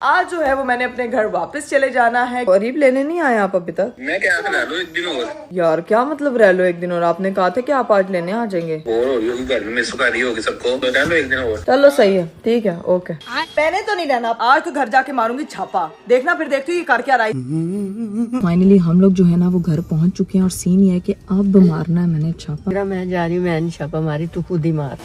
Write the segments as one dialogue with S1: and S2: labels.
S1: आज जो है वो मैंने अपने घर वापस चले जाना है। करीब लेने नहीं आए आप अभी तक?
S2: मैं क्या रह लो एक दिन और।
S1: यार क्या मतलब रह लो एक दिन और? आपने कहा था कि आप आज लेने आ जाएंगे।
S2: और होगी घर में सुखारी होगी सबको, तो रह लो एक दिन और।
S1: चलो सही है, ठीक है, ओके। मैंने तो नहीं रहना आज, तो घर जाके मारूंगी छापा। देखना फिर, देखती हूँ ये कर क्या रहा है।
S3: फाइनली हम लोग जो है ना वो घर पहुंच चुके हैं और सीन ये है कि अब मारना है मैंने छापा।
S4: मैं जा रही हूँ, मैंने छापा मारी, तू खुद ही मार।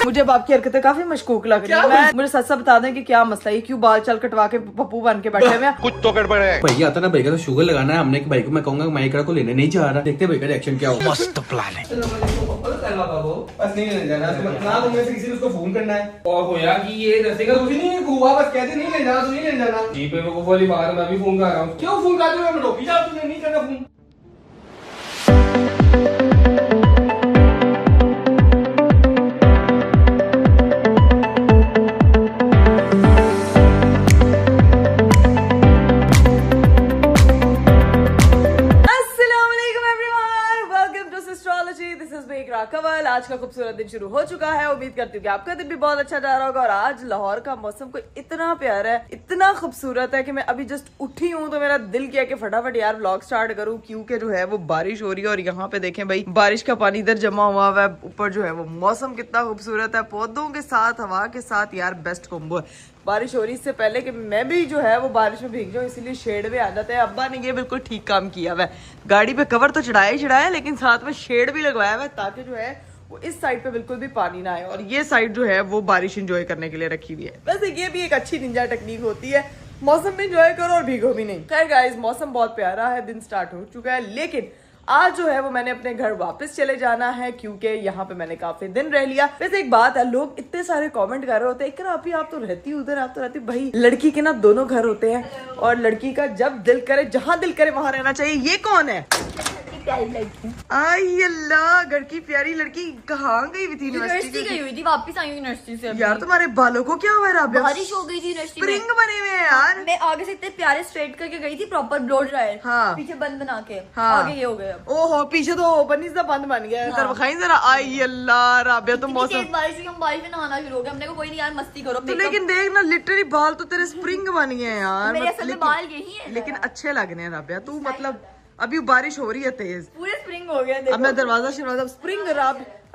S1: मुझे अब आपकी हरकतें काफी मशकूक लग रही है। मुझे सच सच बता दें कि क्या मसला है, क्यों बाल चल कटवा के पप्पू बन के बैठे हुए हैं?
S2: कुछ तो गड़बड़ है।
S5: भैया आता ना, भाई का तो शुगर लगाना है हमने कि भाई को मैं कहूंगा माइकड़ा को लेने नहीं जा रहा। देखते भाई का रिएक्शन क्या होगा।
S2: मस्त प्लान है।
S5: बस नहीं लेने जाना ना, तुम्हें किसी को फोन करना है
S6: और होया कि ये दसेगा कुछ नहीं हुआ, बस कहते नहीं ले जाना, तो नहीं ले जाना। जी पे वो वाली बात मैं भी फोन कर रहा हूँ। क्यों फोन कर रहे हो? मैं रोकी जा, तुमने नहीं करना फोन।
S1: कवल। आज का खूबसूरत दिन शुरू हो चुका है। उम्मीद करती हूँ कि आपका दिन भी बहुत अच्छा जा रहा होगा। और आज लाहौर का मौसम कोई इतना प्यारा है, इतना खूबसूरत है कि मैं अभी जस्ट उठी हूँ तो मेरा दिल किया कि फटाफट यार व्लॉग स्टार्ट करूँ, क्योंकि जो है वो बारिश हो रही है। और यहाँ पे देखें भाई, बारिश का पानी इधर जमा हुआ है, ऊपर जो है वो मौसम कितना खूबसूरत है, पौधों के साथ, हवा के साथ, यार बेस्ट कॉम्बो है। बारिश हो रही इससे पहले कि मैं भी जो है वो बारिश में भीग जाऊँ, इसीलिए शेड में आ जाते हैं। अब्बा ने ये बिल्कुल ठीक काम किया हुआ है। गाड़ी पे कवर तो चढ़ाया ही चढ़ाया, लेकिन साथ में शेड भी लगवाया हुआ है ताकि जो है वो इस साइड पे बिल्कुल भी पानी ना आए। और ये साइड जो है वो बारिश एंजॉय करने के लिए रखी हुई है। वैसे ये भी एक अच्छी निंजा टेक्निक होती है, मौसम में एंजॉय करो और भीगो भी नहीं। खैर गाइस, मौसम बहुत प्यारा है, दिन स्टार्ट हो चुका है, लेकिन आज जो है वो मैंने अपने घर वापस चले जाना है, क्योंकि यहाँ पे मैंने काफी दिन रह लिया। वैसे एक बात है, लोग इतने सारे कमेंट कर रहे होते हैं, अभी आप तो रहती उधर, आप तो रहती। भाई लड़की के ना दोनों घर होते हैं, और लड़की का जब दिल करे, जहां दिल करे वहां रहना चाहिए। ये कौन है?
S7: प्यारी लड़की।
S1: आई अल्लाह, घर की प्यारी लड़की कहाँ गई हुई थी?
S7: यूनिवर्सिटी गई हुई थी, वापस आई हूँ यूनिवर्सिटी से।
S1: यार तुम्हारे बालों को क्या हुआ है?
S7: बारिश हो गई थी यूनिवर्सिटी में,
S1: स्प्रिंग बने हुए हैं यार।
S7: मैं आगे से इतने प्यारे स्ट्रेट करके गई थी, प्रॉपर ब्लो ड्रायर।
S1: हाँ।
S7: पीछे बंद बना के।
S1: हाँ।
S7: आगे ये हो गया।
S1: ओहो, पीछे तो बनी सा बंद बन गया।
S7: हाँ।
S1: दिखाई जरा। आई अल्लाह राबिया, तो मौसम
S7: बारिश हुई, हम बारिश में नहाना शुरू हो गया। हमने को कोई नहीं यार, मस्ती करो।
S1: तो लेकिन देख ना, लिटरली बाल तो तेरे स्प्रिंग बन गए हैं यार।
S7: मेरे असल में बाल यही है,
S1: लेकिन अच्छे लग रहे हैं राबिया। तू मतलब अभी बारिश हो रही है तेज,
S7: पूरे स्प्रिंग हो गया।
S1: अब मैं दरवाजा शरवाजा स्प्रिंग।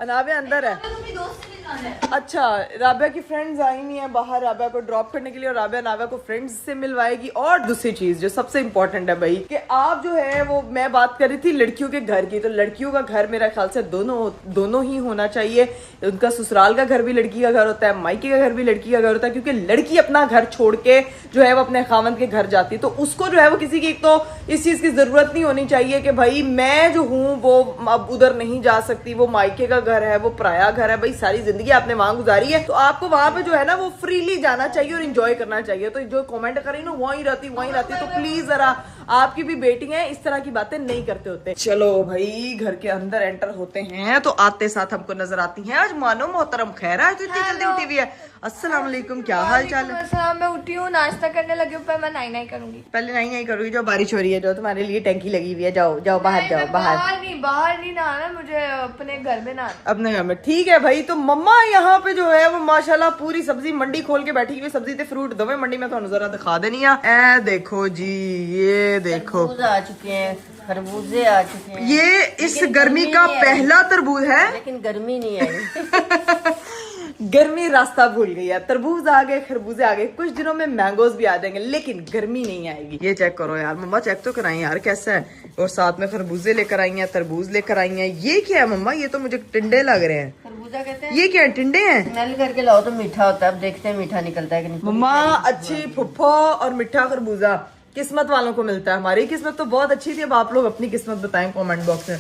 S1: राबिया अंदर है।
S7: अपनी दोस्त से मिलना है।
S1: अच्छा, राबिया की फ्रेंड्स आई नहीं है बाहर राबिया को ड्रॉप करने के लिए, और राबिया नाविया को फ्रेंड्स से मिलवाएगी। और दूसरी चीज जो सबसे इंपॉर्टेंट है भाई, कि आप जो है वो, मैं बात कर रही थी लड़कियों के घर की, तो लड़कियों का घर मेरा ख्याल से दोनों ही होना चाहिए। उनका ससुराल का घर भी लड़की का घर होता है, मायके का घर भी लड़की का घर होता है, क्योंकि लड़की अपना घर छोड़ के जो है वो अपने खावंद के घर जाती है, तो उसको जो है वो किसी की एक तो इस चीज की जरूरत नहीं होनी चाहिए कि भाई मैं जो हूँ वो अब उधर नहीं जा सकती, वो मायके का घर है, वो पराया घर है। भाई सारी जिंदगी आपने वहां गुजारी है, तो आपको वहां पे जो है ना वो फ्रीली जाना चाहिए और एंजॉय करना चाहिए। तो जो कमेंट करी ना वहीं रहती, तो प्लीज जरा, आपकी भी बेटी है, इस तरह की बातें नहीं करते होते। चलो भाई घर के अंदर एंटर होते हैं, तो आते साथ हमको नजर आती हैं आज मानो मोहतरम खैरा है, तो इतनी जल्दी उठी हुई है। अस्सलाम वालेकुम, क्या हाल चाल है?
S7: मैं उठी हूँ, नाश्ता करने लगी हूँ, पर मैं नहीं करूंगी।
S1: पहले नहीं करूंगी, जो बारिश हो रही है, जो तुम्हारे लिए टैंकी लगी हुई है, जाओ जाओ बाहर जाओ, बाहर
S7: नहीं नहाना, मुझे अपने घर में नहाना।
S1: अपने घर में ठीक है भाई। तो मम्मा यहाँ पे जो है वो माशाल्लाह पूरी सब्जी मंडी खोल के बैठी हुई, सब्जी ते फ्रूट दोवे मंडी में तो जरा दिखा देनी है। ए देखो जी, ये देखो
S4: आ चुके हैं, खरबूजे आ चुके हैं।
S1: ये इस गर्मी का पहला तरबूज है,
S4: लेकिन गर्मी नहीं आई।
S1: गर्मी रास्ता भूल गई है। तरबूज आ गए, खरबूजे आ गए, कुछ दिनों में मैंगोज भी आ जाएंगे, लेकिन गर्मी नहीं आएगी। ये चेक करो यार मम्मा, चेक तो कराई यार कैसा है। और साथ में खरबूजे लेकर आई हैं, तरबूज लेकर आई हैं। ये क्या है मम्मा? ये तो मुझे टिंडे लग रहे हैं।
S4: खरबूजा कहते हैं।
S1: ये क्या है? टिंडे हैं?
S4: स्मेल करके लाओ तो मीठा होता है, अब देखते हैं मीठा निकलता है कि नहीं।
S1: मम्मा अच्छी फुफ्फो और मीठा खरबूजा किस्मत वालों को मिलता है। हमारी किस्मत तो बहुत अच्छी थी। अब आप लोग अपनी किस्मत बताएं कमेंट बॉक्स में,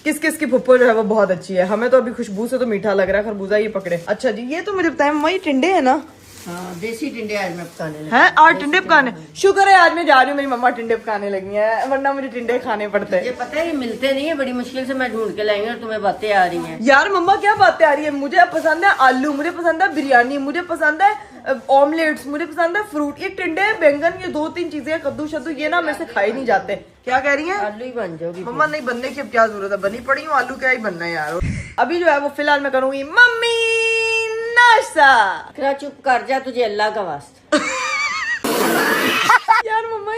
S1: किस किस की फुफ्फो जो है वो बहुत अच्छी है। हमें तो अभी खुशबू से तो मीठा लग रहा है खरबूजा। ये पकड़े। अच्छा जी, ये तो मुझे बताएं मम्मा, ये टिंडे है ना?
S4: हाँ देसी टिंडे आज मैं पकाने लगी।
S1: हैं और टिंडे पकाने, शुक्र है आज मैं जा रही हूँ, मेरी मम्मा टिंडे पकाने लगी है, वरना मुझे टिंडे खाने पड़ते
S4: ये पता है ये मिलते नहीं है, बड़ी मुश्किल से मैं ढूंढ के लाएंगे और तुम्हें बातें आ रही हैं।
S1: यार मम्मा क्या बातें आ रही है, मुझे पसंद है आलू, मुझे पसंद है बिरयानी, मुझे पसंद है ऑमलेट्स, मुझे पसंद है फ्रूट, ये टिंडे बैंगन ये 2-3 चीजें कद्दू शद्दू ये ना मेरे से खाए नहीं जाते। क्या कह रही है
S4: आलू ही बन जाओगी
S1: मम्मा? नहीं बनने की अब क्या जरूरत है, बनी पड़ी हूँ, आलू क्या ही बनना है यार। अभी जो है वो फिलहाल मैं करूंगी मम्मी नाश्ता।
S4: फिर चुप कर जा, तुझे अल्लाह का वास्ता।
S1: यार मम्मा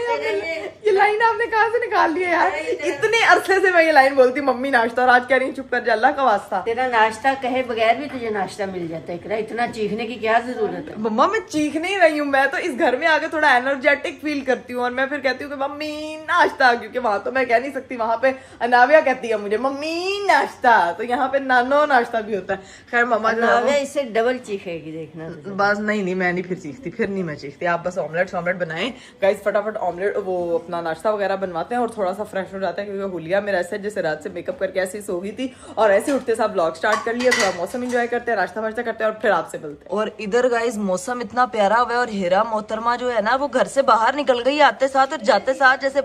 S1: ये लाइन आपने कहाँ से निकाल लिया यार? इतने अरसे से मैं ये लाइन बोलती मम्मी नाश्ता, और आज कह रही चुप कर जा, अल्लाह का वास्ता।
S4: तेरा नाश्ता कहे बगैर भी तुझे नाश्ता मिल जाता है, इकरा इतना चीखने की क्या जरूरत है?
S1: मम्मा मैं चीख नहीं रही हूँ, मैं तो इस घर में आके थोड़ा एनर्जेटिक फील करती हूँ, और मैं फिर कहती हूँ कि मम्मी नाश्ता, क्योंकि वहां तो मैं कह नहीं सकती, वहां पे अनाविया कहती है मुझे मम्मी नाश्ता, तो यहाँ पे नानो नाश्ता भी होता है। खैर मम्मा जो है वो
S4: इससे डबल चीखेगी देखना तुझे।
S1: बस नहीं मैं नहीं फिर चीखती, फिर नहीं मैं चीखती। आप बस ऑमलेट बनाएं गाइस, फटाफट ऑमलेट वो अपना नाश्ता वगैरह बनवाते हैं और थोड़ा सा फ्रेश हो जाता है, क्योंकि हुलिया मेरा ऐसे जैसे रात से मेकअप करके ऐसे ही सो गई थी, और ऐसे उठते साथ ब्लॉग स्टार्ट कर लिया, थोड़ा मौसम एंजॉय करते हैं, नाश्ता वाश्ता करते हैं और फिर आपसे मिलते हैं। और इधर गाइस मौसम इतना प्यारा हुआ है, और हीरा मोहतरमा जो है ना वो घर से बाहर निकल गई आते साथ और जाते साथ, जैसे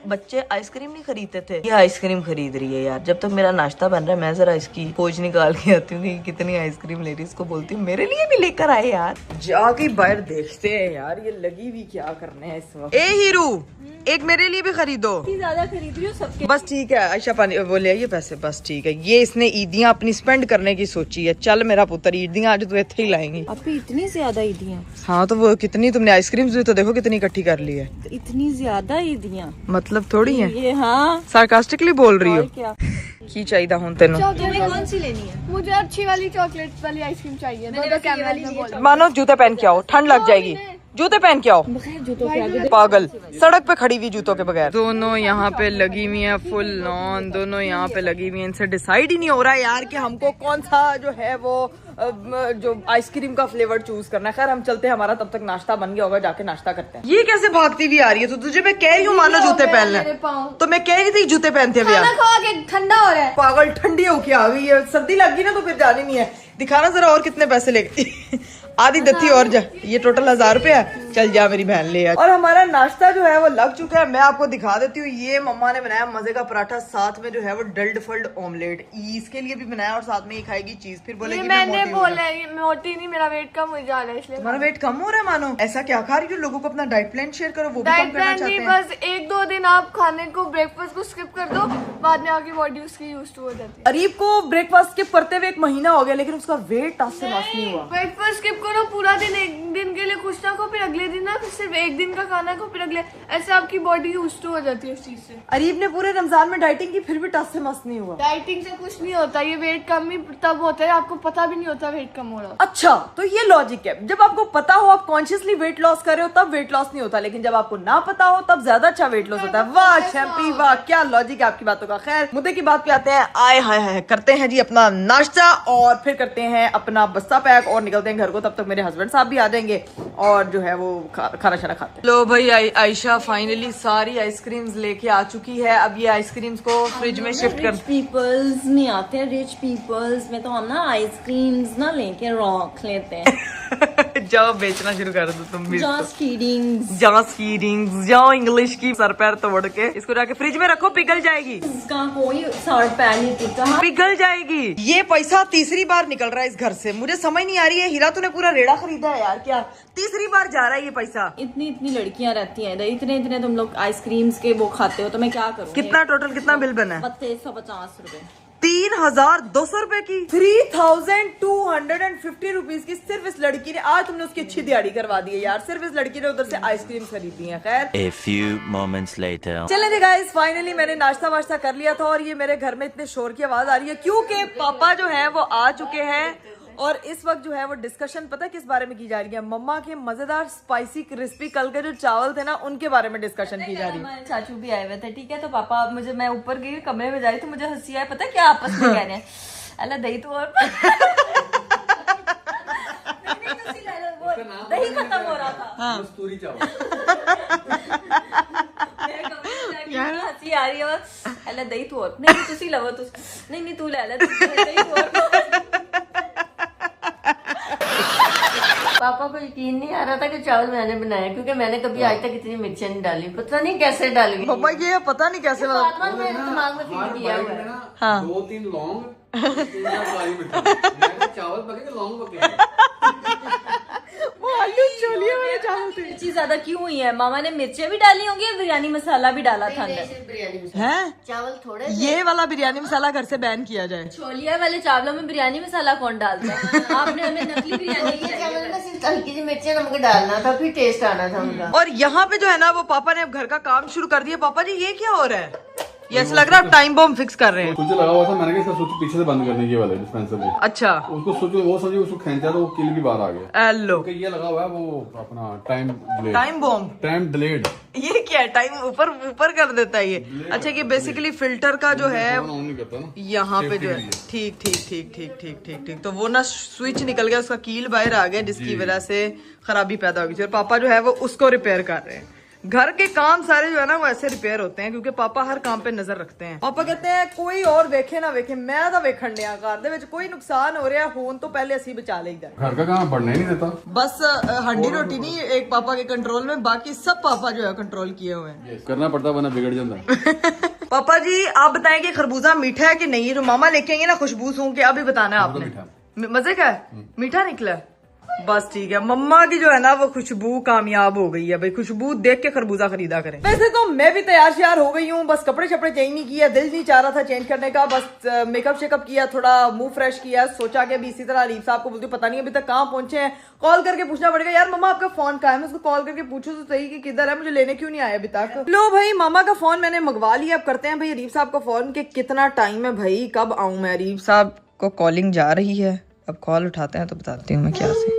S1: बच्चे आइसक्रीम नहीं खरीदते थे, ये आइसक्रीम खरीद रही है यार। जब तक मेरा नाश्ता बन रहा है मैं जरा इसकी खोज निकाल के आती हूँ कि कितनी आइसक्रीम ले रही है, इसको बोलती हूँ मेरे लिए भी लेकर आए यार। जाके बाहर देखते हैं यार ये लगी हुई क्या करने है इस वक्त। ए हीरू एक मेरे लिए भी खरीदो।
S7: ज्यादा खरीद रही हूँ सबके।
S1: बस ठीक है आयशा पानी वो ले आइए पैसे, बस ठीक है। ये इसने ईदियां अपनी स्पेंड करने की सोची है। चल मेरा पुत्र ईदियां आज तो इतने ही लाएंगी।
S7: आपकी इतनी ज्यादा ईदियाँ?
S1: हाँ तो वो कितनी तुमने आइसक्रीम तो देखो कितनी इकट्ठी कर ली है।
S7: इतनी ज्यादा ईदियाँ
S1: मतलब थोड़ी है?
S7: ये हाँ
S1: सार्कास्टिकली बोल रही हो
S7: क्या?
S1: की चाहिए हूँ तेनों?
S7: तुम्हें कौन सी लेनी है? मुझे अच्छी वाली चॉकलेट वाली आइसक्रीम चाहिए। दो कैमरा में बोलो।
S1: मानो जूते पहन के आओ, ठंड लग जाएगी। जूते पहन के आओ, पागल सड़क पे खड़ी हुई जूतों के बगैर। दोनों यहाँ पे लगी हुई है फुल लॉन, दोनों यहाँ पे लगी हुई है। इनसे डिसाइड ही नहीं हो रहा है यार कि हमको कौन सा जो है वो जो आइसक्रीम का फ्लेवर चूज करना है। खैर हम चलते हैं, हमारा तब तक नाश्ता बन गया होगा, जाके नाश्ता करते हैं। ये कैसे भागती हुई आ रही है? तो तुझे मैं कह रही हूँ मानो जूते पहन ले, तो मैं कह रही थी जूते पहनते हुए
S7: ठंडा हो रहा है।
S1: पागल ठंडी होके आ गई है, सर्दी लग गई ना तो फिर जानी नहीं है। दिखाना जरा और कितने पैसे ले गई। आधी दत्ती और जा, ये टोटल 1000 रुपए है। चल जा मेरी बहन ले। और हमारा नाश्ता जो है वो लग चुका है, मैं आपको दिखा देती हूँ। ये मम्मा ने बनाया मजे का पराठा, साथ में जो है वो डल्ड फल्ड ऑमलेट इसके लिए भी बनाया, और साथ में ये खाएगी चीज, फिर बोलेगी
S7: मैंने बोला मोटी नहीं, मेरा वेट कम हो जा रहा है इसलिए।
S1: तुम्हारा वेट कम हो रहा है? मानो ऐसा क्या खा रही हो? लोगों को अपना डाइट प्लान शेयर करो, वो भी कम
S7: डाइट
S1: करना
S7: प्लान
S1: चाहते
S7: नहीं,
S1: हैं।
S7: बस 1-2 दिन आप खाने को ब्रेकफास्ट को स्किप कर दो, बाद में आपकी बॉडी उसकी यूज टू हो जाती है।
S1: अरीब को ब्रेकफास्ट स्किप करते हुए 1 महीना हो गया, लेकिन उसका वेट टस से मस नहीं हुआ।
S7: ब्रेकफास्ट स्किप करो पूरा दिन, एक दिन के लिए कुछ ना को, फिर अगले दिन ना, फिर सिर्फ एक दिन का खाना को, फिर अगले, ऐसे आपकी बॉडी यूज टू हो जाती है उस चीज से।
S1: अरीब ने पूरे रमजान में डाइटिंग की, फिर भी टस से मस नहीं हुआ।
S7: डाइटिंग से कुछ नहीं होता, ये वेट कम ही तब होता है, आपको पता भी नहीं होता वेट कम हो रहा।
S1: अच्छा तो ये लॉजिक है, जब आपको पता हो आप कॉन्शियसली वेट लॉस कर रहे हो तब वेट लॉस नहीं होता, लेकिन जब आपको ना पता हो तब ज्यादा अच्छा वेट लॉस होता है। वाह शैम्पी वाह, क्या लॉजिक है आपकी बातों का। खैर मुद्दे की बात पे आते हैं। आए हाय हाय, करते हैं जी अपना नाश्ता और फिर करते हैं अपना बस्ता पैक और निकलते हैं घर को। तब तक मेरे हस्बैंड साहब भी आ जाएंगे और जो है वो खाना शाना खाते हैं। लो भाई आयशा फाइनली सारी आइसक्रीम्स लेके आ चुकी है। अब ये आइसक्रीम्स को फ्रिज में शिफ्ट कर।
S8: पीपल्स में आते हैं, रिच पीपल्स में तो हम ना आइसक्रीम्स ना लेके रख लेते हैं।
S1: जाओ बेचना शुरू कर दो तुम भी।
S8: जस्ट
S1: जाओ इंग्लिश की सर पैर तोड़ के इसको जाके फ्रिज में रखो, पिघल जाएगी।
S8: इसका कोई सर पैर नहीं टिका,
S1: पिघल जाएगी। ये पैसा तीसरी बार निकल रहा है इस घर से, मुझे समझ नहीं आ रही है। हीरा तूने पूरा रेड़ा खरीदा है यार, क्या तीसरी बार जा रहा है ये पैसा?
S8: इतनी इतनी लड़कियां रहती हैं इधर, इतने इतने तुम लोग आइसक्रीम्स के वो खाते हो, तो मैं क्या करूँ?
S1: कितना टोटल कितना बिल बना है?
S8: 3250 रुपए।
S1: 3200 रुपए की 3250 रुपीज की सिर्फ इस लड़की ने। आज तुमने उसकी अच्छी दिहाड़ी करवा दी है यार, सिर्फ इस लड़की ने उधर से आइसक्रीम खरीदी है। खैर
S9: A few moments later.
S1: चले गाइस फाइनली मैंने नाश्ता वाश्ता कर लिया था, और ये मेरे घर में इतने शोर की आवाज आ रही है क्योंकि पापा जो है वो आ चुके हैं। और इस वक्त जो है वो डिस्कशन पता है किस बारे में की जा रही है? मम्मा के मजेदार स्पाइसी क्रिस्पी कल के जो चावल थे ना उनके बारे में डिस्कशन की जा रही है।
S8: चाचू भी आए हुए थे, ठीक है, तो पापा मुझे, मैं ऊपर गई कमरे में जाई तो मुझे हंसी आया, पता है क्या आपस में कह रहे हैं? अल्लाह दही तो और दही खत्म हो रहा था।
S1: हाँ।
S8: हंसी आ रही है, अल्लाह दही तो और नहीं, तुसी लवो, नहीं तू ले ले, दही तो और।
S7: पापा
S4: को यकीन नहीं आ रहा था कि चावल मैंने बनाया, क्योंकि मैंने कभी आज तक इतनी मिर्चें नहीं डाली, पता नहीं कैसे डाली।
S1: पापा ये पता नहीं कैसे
S4: मैंने दिमाग में फिक्र किया हुआ है।
S1: हाँ।
S6: 2-3 लौंग, 3-4 काली मिर्च, मैंने चावल पके के लौंग पके।
S1: वो आलू छोलिए वाले चावल थे।
S8: मिर्ची ज्यादा क्यों हुई है? मामा ने मिर्चें भी डाली होंगी और बिरयानी मसाला भी डाला था अंदर।
S4: बिरयानी मसाला,
S1: हैं?
S4: चावल थोड़े
S1: ये वाला बिरयानी मसाला घर से बैन किया जाए।
S8: छोलिया वाले चावलों में बिरयानी मसाला कौन डालता है? आपने हमें नकली बिरयानी खिलाई है।
S4: चावल में सिर्फ हल्की सी मिर्ची नमक डालना था, फिर टेस्ट आना था उनका।
S1: और यहाँ पे जो है ना वो पापा ने अब घर का काम शुरू कर दिया। पापा जी ये क्या हो रहा है? ये ऐसा लग रहा है टाइम बॉम्ब फिक्स कर रहे हैं।
S6: कुछ लगा हुआ था, मैंने कहा इसका स्विच पीछे से बंद करने के वाले डिस्पेंसर से।
S1: अच्छा
S6: उसको सोचो, वो समझो उसको खींचा तो वो किल भी बाहर आ गया।
S1: हेलो
S6: क्योंकि ये लगा हुआ है वो अपना टाइम
S1: बॉम्ब।
S6: टाइम डिलेड
S1: ये क्या है? टाइम ऊपर ऊपर कर देता है ये। अच्छा ये बेसिकली फिल्टर का जो है
S6: ऑन नहीं करता ना,
S1: यहाँ पे जो है ठीक ठीक ठीक ठीक ठीक ठीक ठीक तो वो ना स्विच निकल गया, उसका कील बाहर आ गया, जिसकी वजह से खराबी पैदा हो गई थी। और पापा जो है वो उसको रिपेयर कर रहे हैं। घर के काम सारे जो है ना वो ऐसे रिपेयर होते हैं क्योंकि पापा हर काम पे नजर रखते हैं। पापा कहते हैं कोई और वेखे ना वेखे, मैं तो वेखण दिया घर दे विच कोई नुकसान हो रहा होन तो पहले असी बचा लेगा।
S6: घर का काम बढ़ने ही नहीं देता।
S1: बस हड्डी रोटी नहीं एक पापा के कंट्रोल में, बाकी सब पापा जो है कंट्रोल किए हुए हैं।
S6: करना पड़ता वरना बिगड़ जाता।
S1: पापा जी आप बताएं कि खरबूजा मीठा है कि नहीं? जो मामा लेके आएंगे ना खुशबू सूंघ के, अभी बताना है आपने। मजे का है? मीठा निकला है? बस ठीक है। मम्मा की जो है ना वो खुशबू कामयाब हो गई है भाई, खुशबू देख के खरबूजा खरीदा करें। वैसे तो मैं भी तैयार श्यार हो गई हूँ, बस कपड़े शपड़े चेंज नहीं किया, दिल नहीं चाह रहा था चेंज करने का, बस मेकअप शेकअप किया, थोड़ा मुंह फ्रेश किया, सोचा कि अभी इसी तरह अरीफ साहब को बोलती पता नहीं अभी तक कहाँ पहुंचे हैं, कॉल करके पूछना पड़ेगा यार मम्मा आपका फोन कहाँ है, मैं उसको कॉल करके पूछूं तो सही कि किधर है, मुझे लेने क्यों नहीं आया अभी तक। लो भाई मामा का फोन मैंने मंगवा लिया, अब करते हैं भाई अरीफ साहब का फोन के कितना टाइम है भाई, कब आऊं मैं। अरीफ साहब को कॉलिंग जा रही है, अब कॉल उठाते हैं तो बताती हूँ मैं क्या से।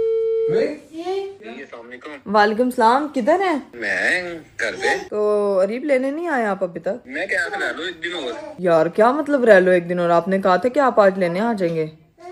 S1: वालेकुम सलाम, किधर है?
S2: मैं घर पे।
S1: तो अरीब लेने नहीं आए आप अभी तक?
S2: मैं क्या रह लो एक दिन और।
S1: यार क्या मतलब रह लो एक दिन और? आपने कहा था कि आप आज लेने आ जाएंगे,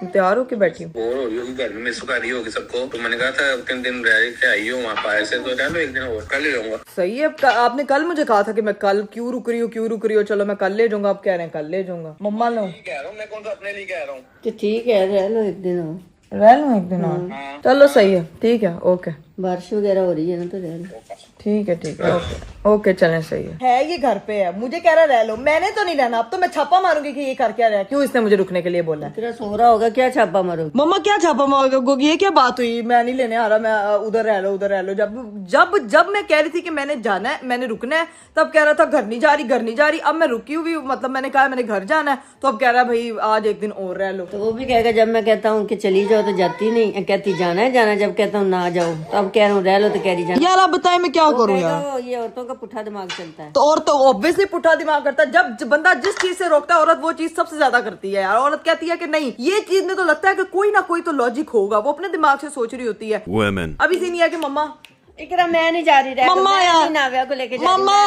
S1: तैयार होके बैठी हूँ।
S2: बोर हो रही होगी घर में, सुखा रही होगी सबको, तो मैंने कहा था 3 दिन रह के आई हो वहाँ पाए से, तो रह लो एक दिन और, कल ले जाऊंगा।
S1: सही है। आपने कल मुझे कहा था कि मैं कल क्यों रुक रही हो, चलो मैं कल ले जाऊंगा, आप कह रहे हैं कल ले जाऊंगा। मम्मा लो
S2: कह रहा हूँ मैं, कौन सा अपने लिए कह रहा हूँ।
S4: तो ठीक है, रह लो एक दिन और।
S1: रह लो एक दिन और, चलो सही है, ठीक है, ओके।
S4: बारिश वगैरह हो रही है ना तो रह लो।
S1: ठीक है ओके ओके चलें, सही है। ये घर पे है, मुझे कह रहा रह लो, मैंने तो नहीं रहना, अब तो मैं छापा मारूंगी कि ये कर क्या रहा है, क्यों इसने मुझे रुकने के लिए बोला है।
S4: तेरा सो रहा होगा, क्या छापा मारोगे?
S1: मम्मा क्या छापा मारोगे? ये क्या बात हुई? मैं नहीं लेने आ रहा, मैं उधर रह लो। जब मैं कह रही थी कि मैंने जाना है, मैंने रुकना है, तब कह रहा था घर नहीं जा रही। अब मैं रुकी हुई, मतलब मैंने कहा मैंने घर जाना है, तो अब कह रहा है भाई आज एक दिन और रह लो।
S4: तो वो भी कहेगा जब मैं कहता हूँ कि चली जाओ तो जाती नहीं, कहती जाना है, जब कहता हूँ ना जाओ तो अब कह रहा हूँ रह लो तो कह रही जाना।
S1: यार आप बताएं मैं क्या करूँ यार?
S4: ये औरतों का पुट्ठा दिमाग चलता है।
S1: तो और तो ऑब्वियसली पुट्ठा दिमाग करता है, जब बंदा जिस चीज से रोकता है औरत वो चीज सबसे ज्यादा करती है यार। औरत कहती है कि नहीं, ये चीज में तो लगता है कि कोई ना कोई तो लॉजिक होगा, वो अपने दिमाग से सोच रही होती है। अभी सीन है कि मम्मा
S4: इकरा मैं नहीं जा रही,
S1: मम्मा यार,
S4: नाविया को लेके
S1: मम्मा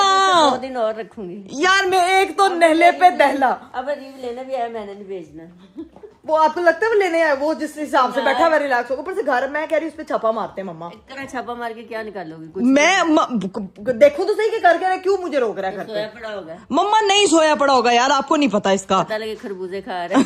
S4: 2 दिन और रखूंगी
S1: यार, मैं एक तो नहले पे दहला।
S4: अब अरीब लेने भी आया, मैंने नहीं भेजना।
S1: वो आपको लगता है वो लेने आया, वो जिस हिसाब से बैठा हुआ रिलैक्स होगा, ऊपर से घर मैं कह रही हूँ उस पे छापा मारते हैं मम्मा।
S4: इतना छापा मार के क्या निकालोगे? कुछ
S1: मैं देखो तो सही कि करके रहा, क्यों मुझे रोक रहा है?
S4: सोया पड़ा होगा।
S1: मम्मा नहीं सोया पड़ा होगा यार, आपको नहीं पता इसका।
S4: पता लगे खरबूजे खा रहे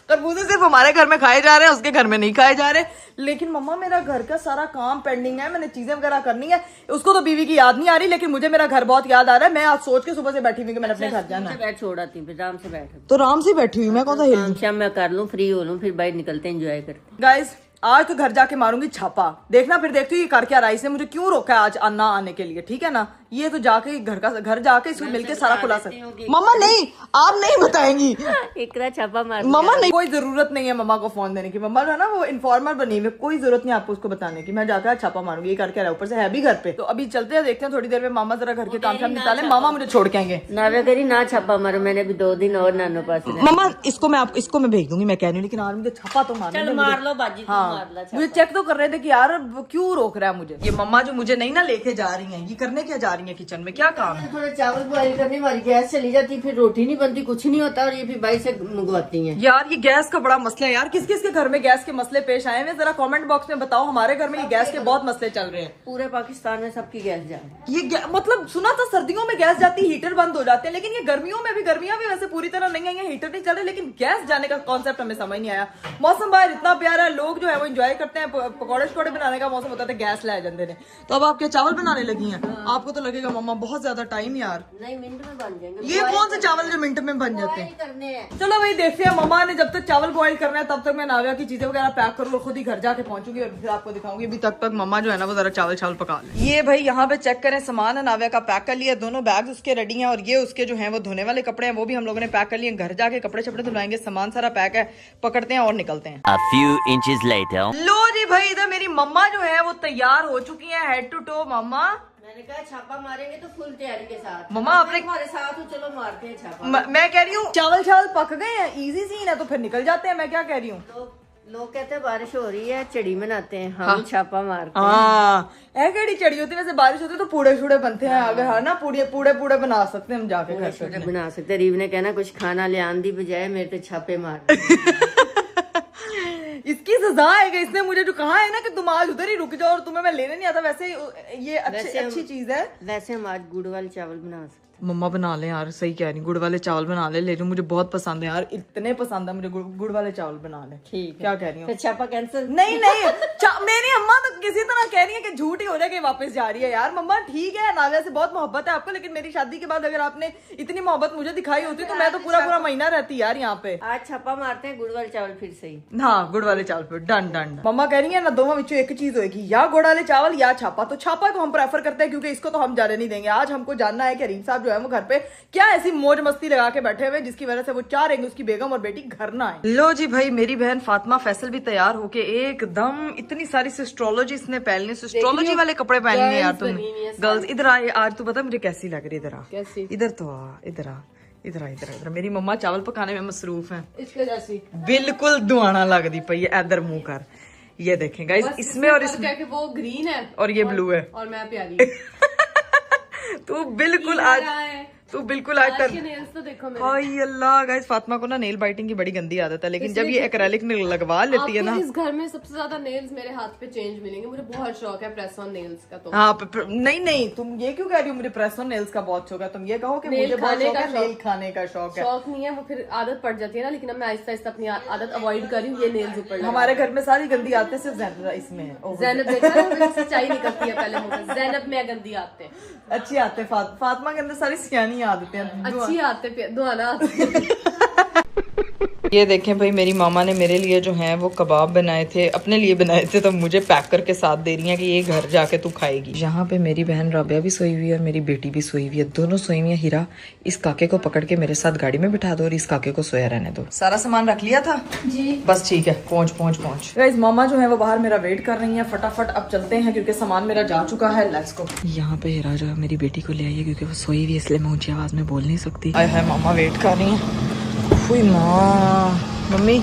S1: खरबूजे सिर्फ हमारे घर में खाए जा रहे हैं, उसके घर में नहीं खाए जा रहे। लेकिन मम्मा मेरा घर का सारा काम पेंडिंग है, मैंने चीजें वगैरह करनी है, उसको तो बीवी की याद नहीं आ रही, लेकिन मुझे मेरा घर बहुत याद आ रहा है। मैं आज सोच के सुबह से बैठी हुई कि मैंने अपने घर जाना है।
S4: बैठ छोड़ आती हूँ, आराम से बैठ।
S1: तो आराम से बैठी हुई मैं, कौन सा हिल
S4: शाम मैं कर लूँ, फ्री हो लूँ, फिर बाहर निकलते एंजॉय करते।
S1: गाइस आज तो घर जाके मारूंगी छापा, देखना फिर देखती हूँ ये कर क्या रहा है, इसने मुझे क्यों रोका है आज अन्ना आने के लिए, ठीक है ना? ये तो जाके घर जाके इसको मिलके सारा खुलासा। मम्मा नहीं, आप नहीं बताएंगी।
S4: इकरा छापा मार।
S1: मम्मा नहीं, कोई जरूरत नहीं है मम्मा को फोन देने की। मम्मा जो है ना वो इन्फॉर्मर बनी हुई, कोई जरूरत नहीं आपको उसको बताने की। मैं जाकर छापा मारूंगी, ये करके रहा, ऊपर से है भी घर पे। तो अभी चलते हैं, देखते हैं थोड़ी देर में मामा जरा घर के काम शाम निकाले, मामा मुझे छोड़ के आएंगे।
S4: नावे करी ना छापा मारो, मैंने भी 2 दिन और नानो पास।
S1: मम्मा इसको मैं भेज दूंगी, मैं कह रही हूँ, लेकिन आज मुझे छापा तो मारना।
S4: मार लो बाजी, मार लो।
S1: मुझे चेक तो कर रहे थे कि यार वो क्यों रोक रहा है मुझे। ये मम्मा जो मुझे नहीं ना लेके जा रही हैं, ये करने क्या जा रही रही हैं किचन में, क्या काम है?
S4: थोड़ा चावल बॉईल करने, हमारी गैस चली जाती, फिर रोटी नहीं बनती, कुछ नहीं होता, और ये फिर बाहर से मंगवाती हैं।
S1: यार ये गैस का बड़ा मसला है यार, किस किस के घर में गैस के मसले पेश आए हैं जरा कमेंट बॉक्स में बताओ। हमारे घर में ये गैस के बहुत मसले चल रहे हैं।
S4: पूरे पाकिस्तान में सबकी गैस जा रही है।
S1: ये मतलब सुना था सर्दियों में गैस जाती, हीटर बंद हो जाते हैं, लेकिन ये गर्मियों में भी, गर्मियां भी वैसे पूरी तरह नहीं आई हैं, हीटर नहीं चल रहे, लेकिन गैस जाने का कॉन्सेप्ट हमें समझ नहीं आया। मौसम बाहर इतना प्यारा है, लोग जो है वो एंजॉय करते हैं, पकौड़े शकौड़े बनाने का मौसम होता है, गैस लाए जाते हैं। तो अब आपके चावल बनाने लगी हैं? आपको तो लगेगा मम्मा बहुत ज्यादा टाइम यार।
S4: नहीं, मिनट में बन जाएंगे।
S1: ये कौन से चावल जो मिनट में बन जाते हैं?
S4: करने हैं।
S1: चलो भाई देखते हैं, मम्मा ने जब तक चावल बॉईल करना है तब तक मैं नाविया की चीजें वगैरह पैक करूँ और खुद ही घर जाके पहुंचूंगी और फिर आपको दिखाऊंगी। अभी तक मम्मा जो है ना वो जरा चावल पका ले। ये भाई यहाँ पे चेक करें, सामान है नाविया का पैक कर लिया, दोनों बैग उसके रेडी हैं, और ये उसके जो है वो धोने वाले कपड़े हैं वो भी हम लोगों ने पैक कर लिए। घर जाके कपड़े छपड़े धुलाएंगे, सामान सारा पैक है, पकड़ते हैं और निकलते हैं।
S9: A few inches later.
S1: लो जी भाई, इधर मेरी मम्मा जो है वो तैयार हो चुकी है हेड टू टो। मम्मा
S4: मैंने कहा छापा मारेंगे तो फुल तैयारी के साथ।
S1: मम्मा आपने
S4: हमारे साथ हो, चलो मारते हैं छापा।
S1: मैं कह रही हूँ चावल पक गए हैं, इजी सीन है तो फिर निकल जाते हैं। मैं क्या कह रही हूँ,
S4: लोग कहते हैं बारिश हो रही है, चढ़ी मनाते हैं, हम छापा मारते हैं।
S1: हाँ केड़ी चढ़ी होती है, वैसे बारिश होती है तो पूड़े शूड़े बनते हैं। अगर है ना पूड़े बना सकते हैं हम जाके घर पे
S4: बना सकते। रीव ने कहना कुछ खाना ले आन दी बजाय मेरे तो छापे मार।
S1: इसकी सजा है कि इसने मुझे जो कहा है ना कि तुम आज उधर ही रुक जाओ और तुम्हें मैं लेने नहीं आता। वैसे ये अच्छी चीज है।
S4: वैसे हम आज गुड़ वाले चावल बना सकते।
S1: मम्मा बना ले यार, सही कह रही, गुड़ वाले चावल बना ले लेकिन मुझे बहुत पसंद है यार, इतने पसंद है मुझे गुड़ वाले चावल बना ले।
S4: ठीक है,
S1: क्या कह रही हूँ?
S4: छापा कैंसिल?
S1: नहीं मेरी अम्मा तो किसी तरह कह रही है कि झूठ ही हो जाए कि वापस जा रही है। यार मम्मा ठीक है, नाविया से बहुत मोहब्बत है आपको, लेकिन मेरी शादी के बाद अगर आपने इतनी मोहब्बत मुझे दिखाई होती तो मैं तो पूरा महीना रहती यार यहाँ पे।
S4: आज छापा मारते हैं, गुड़ वाले चावल फिर सही।
S1: हाँ गुड़ वाले चावल फिर डन। मम्मा कह रही है ना दोनों विचों एक चीज होगी, या गुड़ वाले चावल या छापा। तो छापा को हम प्रेफर करते हैं क्योंकि इसको तो हम जाने नहीं देंगे। आज हमको जानना है कि हरीम साहब जो है वो घर पे क्या ऐसी मौज मस्ती लगा के बैठे हुए जिसकी वजह से वो चाह रहे हैं उसकी बेगम और बेटी घर ना आए। लो जी भाई, मेरी बहन फातिमा फैसल भी तैयार होके एकदम, इतनी सारी सिस्ट्रोलॉजी इसने पहननी, सिस्ट्रोलॉजी वाले कपड़े पहनने यार तुम गर्ल्स। इधर आ आज तू पता मुझे कैसी लग रही, इधर आ, इधर तो आ, इधर मेरी मम्मा चावल पकाने में मसरूफ है, इसके जैसी बिल्कुल दुआना लगती पई है। इधर मुंह कर, ये देखें गाइस, इसमें और इसमें
S7: वो ग्रीन है
S1: और ये ब्लू है
S7: और मैं प्यारी।
S1: तू बिल्कुल आज कर
S7: नेल्स तो देखो मेरे।
S1: हाय अल्लाह गाइस, फातिमा को ना नेल बाइटिंग की बड़ी गंदी आदत है, लेकिन जब ये एक्रेलिक लगवा लेती है ना,
S7: इस घर में सबसे ज्यादा नेल्स मेरे हाथ पे चेंज मिलेंगे। मुझे बहुत शौक है प्रेस ऑन नेल्स का। तो
S1: हाँ नहीं तुम ये क्यों कह रही हो मुझे प्रेस ऑन नेल्स का बहुत शौक है? तुम ये कहो कि मुझे बहुत शौक है नेल खाने का शौक है।
S7: शौक नहीं है वो, फिर आदत पड़ जाती है ना, लेकिन अब मैं आहिस्ता आहिस्ता अपनी आदत अवॉइड कर रही हूँ। ये नेल्स ऊपर
S1: हमारे घर में सारी गंदी आते हैं, सिर्फ इसमें है।
S7: ज़ैनब देखा सच्चाई निकलती है पहले मुझे, ज़ैनब में गंदी आते हैं,
S1: अच्छी आते फातिमा के अंदर सारी सियानी आदतें हैं,
S7: अच्छी आते दुआना आते।
S1: ये देखें भाई, मेरी मामा ने मेरे लिए जो है वो कबाब बनाए थे, अपने लिए बनाए थे, तो मुझे पैक करके साथ दे रही है कि ये घर जाके तू खाएगी। यहाँ पे मेरी बहन राबिया भी सोई हुई है और मेरी बेटी भी सोई हुई है, दोनों सोई हुई है। हीरा, इस काके को पकड़ के मेरे साथ गाड़ी में बिठा दो और इस काके को सोया रहने दो। सारा सामान रख लिया था जी, बस ठीक है, पहुँच। गाइस मामा जो है वो बाहर मेरा वेट कर रही है, फटाफट अब चलते हैं क्योंकि सामान मेरा जा चुका है। Let's go. यहाँ पे हीरा जो है मेरी बेटी को ले आई है क्योंकि वो सोई हुई है, इसलिए मैं ऊंची आवाज में बोल नहीं सकती। है मामा वेट कर रही है। मम्मी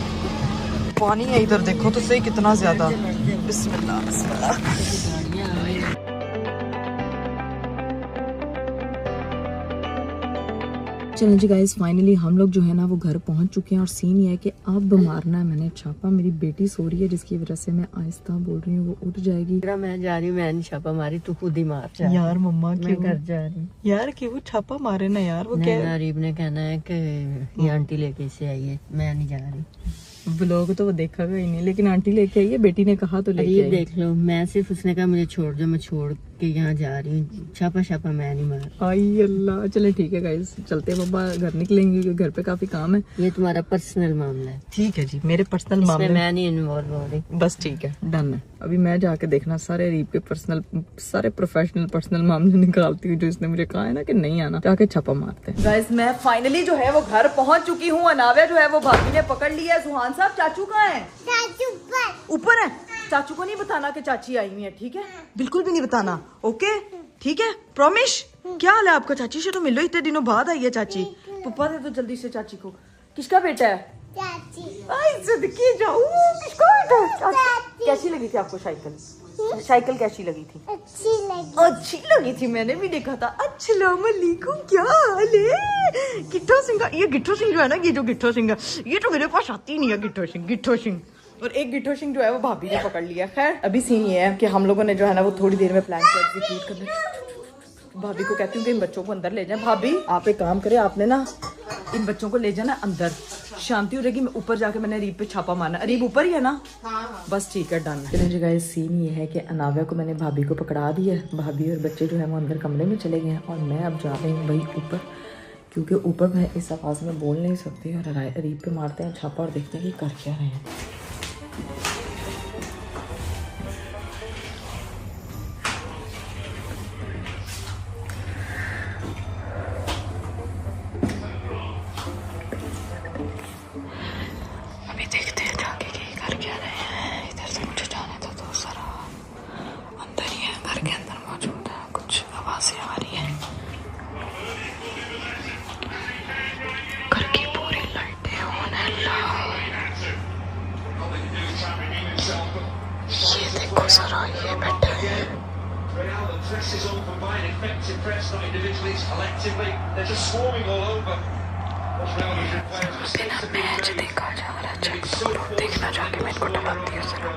S1: पानी है इधर, देखो तो सही कितना ज्यादा। बिस्मिल्लाह।
S3: चलो जी गाइस, फाइनली हम लोग जो है ना वो घर पहुंच चुके हैं और सीन ये है कि अब मारना है मैंने छापा। मेरी बेटी सो रही है जिसकी वजह से मैं आहिस्ता बोल रही हूँ, वो उठ जाएगी।
S4: मैं जा रही हूँ, मैं नहीं छापा मारी, तू खुद ही मार जा।
S1: यार मम्मा
S4: मैं घर जा रही हूँ
S1: यार, क्यों छापा मारे ना यार? वो क्या
S4: रीब ने कहना है कि ये आंटी लेके इसे आई है, मैं नहीं जा रही।
S1: ब्लॉग तो वो देखा ही नहीं, लेकिन आंटी लेके आई है, बेटी ने कहा तो लेके आई।
S4: देख लो, मैं सिर्फ उसने कहा मुझे छोड़ दो, मैं छोड़ के यहाँ जा रही हूँ। छापा मैं नहीं मार।
S1: आई अल्लाह, चले ठीक है गाइस, चलते हैं बाबा, घर निकलेंगे क्योंकि घर पे काफी काम है।
S4: ये तुम्हारा पर्सनल मामला है।
S1: ठीक है जी, मेरे पर्सनल मामले
S4: मैं नहीं इन्वॉल्व हो रही।
S1: बस ठीक है, डन है। अभी मैं जाके देखना सारे रीब के पर्सनल, सारे प्रोफेशनल पर्सनल मामले निकालती हूँ जो इसने मुझे कहा है ना कि नहीं आना, जाके छापा मारते हैं। गाइस मैं फाइनली जो है वो घर पहुंच चुकी हूँ। अनाविया जो है वो भाभी ने पकड़ लिया है। सुहान साहब, चाचू कहाँ है? चाचू ऊपर है। चाचू को नहीं बताना कि चाची आई हुई है, ठीक है? बिल्कुल भी नहीं बताना, ओके? ठीक है, प्रॉमिस? क्या हाल है आपका? चाची से तो मिलो, इतने दिनों बाद आई है चाची। पप्पा दे तो जल्दी से चाची को। किसका बेटा है? चाची। सदके जाऊं, किसका बेटा है? कैसी लगी थी आपको साइकिल? साइकिल कैसी लगी थी? अच्छी अच्छी लगी थी, मैंने भी देखा था। अस्सलाम वालेकुम, क्या हाल है? गिट्ठो सिंह का, ये गिट्ठो सिंह जो है ना, ये जो गिट्ठो सिंह है, ये तो मेरे पास आती नहीं है। गिट्ठो सिंह और एक गिट्ठो सिंह जो है वो भाभी ने पकड़ लिया। खैर अभी सीन ये है कि हम लोगों ने जो है ना वो थोड़ी देर में प्लान को एग्जीक्यूट करना। भाभी को कहती हूँ कि इन बच्चों को अंदर ले जाएं। भाभी आप एक काम करें, आपने ना इन बच्चों को ले जाना अंदर, शांति हो जाएगी। मैं ऊपर जाके मैंने अरीब पे छापा मारना। अरीब ऊपर ही है ना? हाँ। बस ठीक है, डन। चलिए जी गाइस, सीन ये है कि अनाव्या को मैंने भाभी को पकड़ा दिया है। भाभी और बच्चे जो है वो अंदर कमरे में चले गए हैं और मैं अब जा रही हूँ भाई ऊपर, क्योंकि ऊपर मैं इस आवाज़ में बोल नहीं सकती। और अरीब पे मारते हैं छापा और देखते हैं कि कर क्या रहे हैं। देखते हैं जाके कि घर क्या रहे हैं। इधर से मुझे जाने तो सारा अंदर ही है, घर के अंदर मौजूद है। कुछ आवाजें आ रही हैं, घर की पूरी लाइटें ऑन है। ये देखो जरा, ये बैठा है। मैच देखा जा रहा है, देखना जाके मैं इनको टपकती हूँ जरा।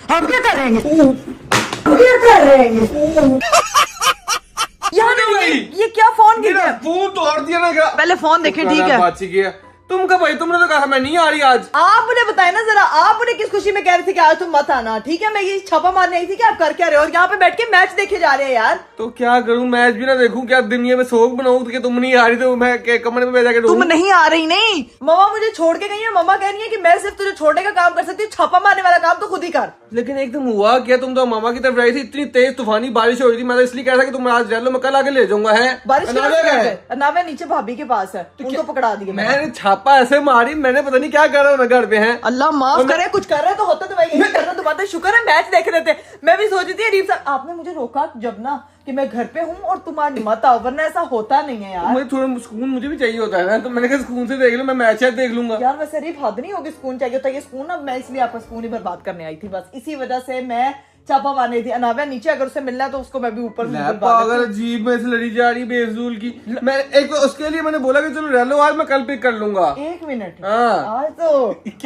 S1: हम क्या करेंगे? क्या करेंगे? यार ये क्या फोन गिर गया?
S6: फोन तोड़ दिया ना।
S1: पहले फोन देखें, ठीक है?
S6: बात गया तुम का भाई, तुमने तो कहा मैं नहीं आ रही आज।
S1: आप मुझे बताए ना जरा, आप मुझे किस खुशी में कह रहे थे कि आज तुम मत आना? ठीक है, मैं ये छापा मारने आई थी कि आप कर क्या रहे हो और यहाँ पे बैठ के मैच देखे जा रहे हैं यार।
S6: तो क्या करूं, मैच भी ना देखूं? क्या दुनिया में शौक बनाऊं कि तुम नहीं आ रही तो मैं कमरे में बैठ के
S1: तुम नहीं आ रही? नहीं, मम्मा मुझे छोड़ के गई है। मम्मा कह रही है कि मैं सिर्फ तुझे छोड़ने का काम कर सकती हूँ, छापा मारने वाला काम तो खुद ही कर।
S6: लेकिन एकदम हुआ क्या, तुम तो मामा की तरफ रही थी, इतनी तेज तूफानी बारिश हो रही थी। मैं तो इसलिए कह रहा था कि तुम आज रह लो, मैं कल आके ले जाऊंगा। है
S1: बारिश अनाव्या नीचे भाभी के पास है, उनको पकड़ा दिया
S6: मैंने। छापा ऐसे मारी, मैंने पता नहीं क्या कर रहा हूँ मैं घर पे। हैं
S1: अल्लाह माफ करे, कुछ कर रहे तो होता तो मैं यही कर रहा। तुम्हारा शुक्र है मैच देख रहे थे। मैं भी सोच रही थी अरीब साहब आपने मुझे रोका जब ना कि मैं घर पे हूँ और तुम्हारी मत आओ, वरना ऐसा होता नहीं है यार।
S6: मुझे थोड़ा सुकून मुझे भी चाहिए होता है ना, तो मैंने कहा सुकून से देख लो, मैं मैच देख लूंगा।
S1: यार वैसे अरीब हद नहीं होगी, सुकून चाहिए होता है। ये सुकून, अब मैं इसलिए आपका सुकून ही बर्बाद करने आई थी, बस इसी वजह से मैं छापा मारनी थी। अनाव्या नीचे, अगर उसे मिलना है तो उसको मैं भी ऊपर
S6: पागल अजीब में से लड़ी जा रही बेफजूल की। मैं एक उसके लिए मैंने बोला कि चलो रह लो आज, मैं कल पिक कर लूंगा।
S1: 1 मिनट।
S6: हाँ।